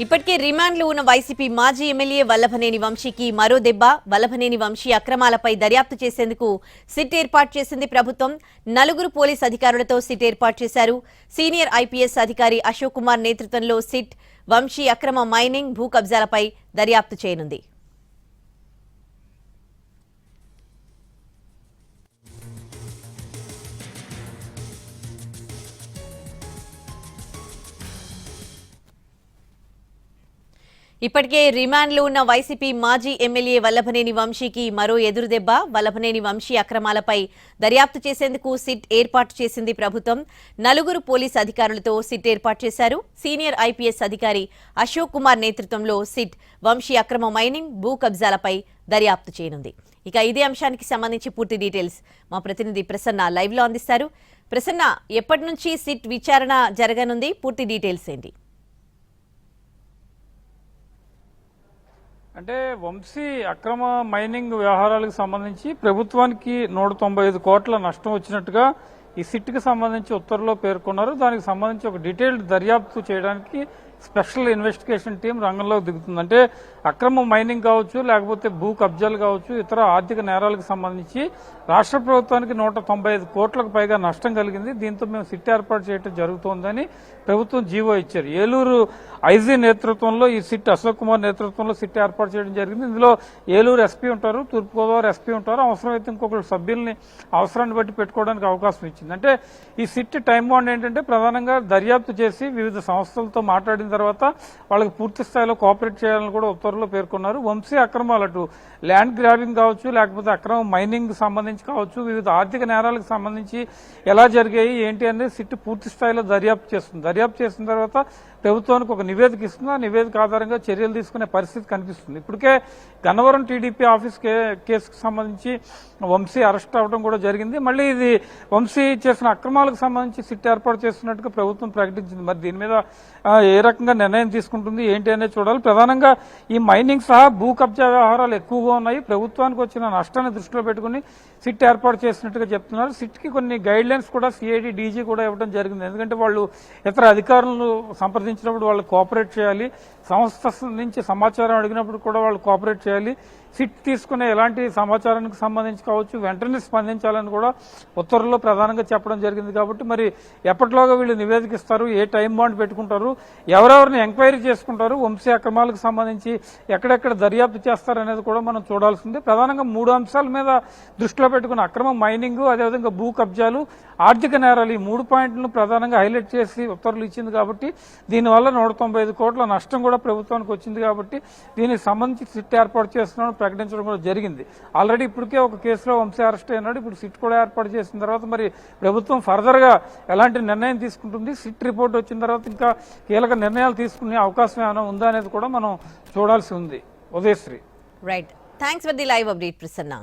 ఇప్పటికే రిమాండ్లో ఉన్న వైసీపీ మాజీ ఎమ్మెల్యే వల్లభనేని వంశీకి మరో దెబ్బ. వల్లభనేని వంశీ అక్రమాలపై దర్యాప్తు చేసేందుకు సిట్ ఏర్పాటు చేసింది ప్రభుత్వం. 4 పోలీస్ అధికారులతో సిట్ ఏర్పాటు చేశారు. సీనియర్ ఐపీఎస్ అధికారి అశోక్ కుమార్ నేతృత్వంలో సిట్ వంశీ అక్రమ మైనింగ్, భూ కబ్జాలపై దర్యాప్తు చేయనుంది. ఇప్పటికే రిమాండ్లో ఉన్న వైసీపీ మాజీ ఎమ్మెల్యే వల్లభనేని వంశీకి మరో ఎదురుదెబ్బ. వల్లభనేని వంశీ అక్రమాలపై దర్యాప్తు చేసేందుకు సిట్ ఏర్పాటు చేసింది ప్రభుత్వం. 4 పోలీస్ అధికారులతో సిట్ ఏర్పాటు చేశారు. సీనియర్ ఐపీఎస్ అధికారి అశోక్ కుమార్ నేతృత్వంలో సిట్ వంశీ అక్రమ మైనింగ్, భూ కబ్జాలపై దర్యాప్తు చేయనుంది. ఇక ఇదే అంశానికి సంబంధించి పూర్తి డీటెయిల్స్ మా ప్రతినిధి ప్రసన్న లైవ్ లో అందిస్తారు. ప్రసన్న, ఎప్పటి నుంచి సిట్ విచారణ జరగనుంది? పూర్తి డీటెయిల్స్ ఏంటి? అంటే వంశీ అక్రమ మైనింగ్ వ్యవహారాలకు సంబంధించి ప్రభుత్వానికి 195 కోట్ల నష్టం వచ్చినట్టుగా ఈ సిట్కి సంబంధించి ఉత్తర్వులో పేర్కొన్నారు. దానికి సంబంధించి ఒక డీటెయిల్డ్ దర్యాప్తు చేయడానికి స్పెషల్ ఇన్వెస్టిగేషన్ టీం రంగంలోకి దిగుతుంది. అంటే అక్రమ మైనింగ్ కావచ్చు, లేకపోతే భూ కబ్జాలు కావచ్చు, ఇతర ఆర్థిక నేరాలకు సంబంధించి రాష్ట్ర ప్రభుత్వానికి 195 కోట్లకు పైగా నష్టం కలిగింది. దీంతో మేము సిట్ ఏర్పాటు చేయడం జరుగుతోందని ప్రభుత్వం జీవో ఇచ్చారు. ఏలూరు ఐజీ నేతృత్వంలో ఈ సిట్, అశోక్ కుమార్ నేతృత్వంలో సిట్ ఏర్పాటు చేయడం జరిగింది. ఇందులో ఏలూరు ఎస్పీ ఉంటారు, తూర్పుగోదావరి ఎస్పీ ఉంటారు. అవసరమైతే ఇంకొకరు సభ్యుల్ని అవసరాన్ని బట్టి పెట్టుకోవడానికి అవకాశం ఇచ్చింది. అంటే ఈ సిట్ టైం బాండ్ ఏంటంటే ప్రధానంగా దర్యాప్తు చేసి వివిధ సంస్థలతో మాట్లాడిన తర్వాత వాళ్ళకి పూర్తి స్థాయిలో కోఆపరేట్ చేయాలని కూడా ఉత్తర్వులో పేర్కొన్నారు. వంశీ అక్రమాలు, అటు ల్యాండ్ గ్రాబింగ్ కావచ్చు, లేకపోతే అక్రమ మైనింగ్ సంబంధించి కావచ్చు, వివిధ ఆర్థిక నేరాలకు సంబంధించి ఎలా జరిగాయి ఏంటి అనేది సిట్ పూర్తి స్థాయిలో దర్యాప్తు చేస్తుంది. దర్యాప్తు చేసిన తర్వాత ప్రభుత్వానికి ఒక నివేదిక ఇస్తుంది. ఆ నివేదిక ఆధారంగా చర్యలు తీసుకునే పరిస్థితి కనిపిస్తుంది. ఇప్పటికే గన్నవరం టీడీపీ ఆఫీస్ కేసుకు సంబంధించి వంశీ అరెస్ట్ అవ్వడం కూడా జరిగింది. మళ్ళీ ఇది వంశీ చేసిన అక్రమాలకు సంబంధించి సిట్ ఏర్పాటు చేస్తున్నట్టుగా ప్రభుత్వం ప్రకటించింది. మరి దీని మీద ఏ రకంగా నిర్ణయం తీసుకుంటుంది ఏంటి అనేది చూడాలి. ప్రధానంగా ఈ మైనింగ్ సహా భూ కబ్జా వ్యవహారాలు ఎక్కువగా ఉన్నాయి. ప్రభుత్వానికి వచ్చిన నష్టాన్ని దృష్టిలో పెట్టుకుని సిట్ ఏర్పాటు చేసినట్టుగా చెప్తున్నారు. సిట్కి కొన్ని గైడ్ లైన్స్ కూడా సిఐడి, డీజీ కూడా ఇవ్వడం జరిగింది. ఎందుకంటే వాళ్ళు ఇతర అధికారులను సంప్రదించినప్పుడు వాళ్ళు కోఆపరేట్ చేయాలి. సంస్థ నుంచి సమాచారం అడిగినప్పుడు కూడా వాళ్ళు కోఆపరేట్ చేయాలి. సిట్ తీసుకునే ఎలాంటి సమాచారానికి సంబంధించి కావచ్చు వెంటనే స్పందించాలని కూడా ఉత్తర్వుల్లో ప్రధానంగా చెప్పడం జరిగింది. కాబట్టి మరి ఎప్పటిలోగా వీళ్ళు నివేదిక ఇస్తారు, ఏ టైం బాండ్ పెట్టుకుంటారు, ఎవరెవరిని ఎంక్వైరీ చేసుకుంటారు, వంశీ అక్రమాలకు సంబంధించి ఎక్కడెక్కడ దర్యాప్తు చేస్తారు అనేది కూడా మనం చూడాల్సింది. ప్రధానంగా 3 అంశాల మీద దృష్టిలో పెట్టుకున్న అక్రమ మైనింగ్, అదేవిధంగా భూ కబ్జాలు, ఆర్థిక నేరాలు, ఈ 3 పాయింట్లను ప్రధానంగా హైలైట్ చేసి ఉత్తర్వులు ఇచ్చింది. కాబట్టి దీనివల్ల 195 కోట్ల నష్టం కూడా ప్రభుత్వానికి వచ్చింది. కాబట్టి దీనికి సంబంధించి సిట్ ఏర్పాటు చేస్తున్నామని ప్రకటించడం కూడా జరిగింది. ఆల్రెడీ ఇప్పటికే ఒక కేసులో వంశీ అరెస్ట్ అయినాడు. ఇప్పుడు సిట్ కూడా ఏర్పాటు చేసిన తర్వాత మరి ప్రభుత్వం ఫర్దర్ గా ఎలాంటి నిర్ణయం తీసుకుంటుంది, సిట్ రిపోర్ట్ వచ్చిన తర్వాత ఇంకా కీలక నిర్ణయాలు తీసుకునే అవకాశం ఏమైనా ఉందా అనేది కూడా మనం చూడాల్సి ఉంది. Udayasri, right. Thanks for the live update Prasanna.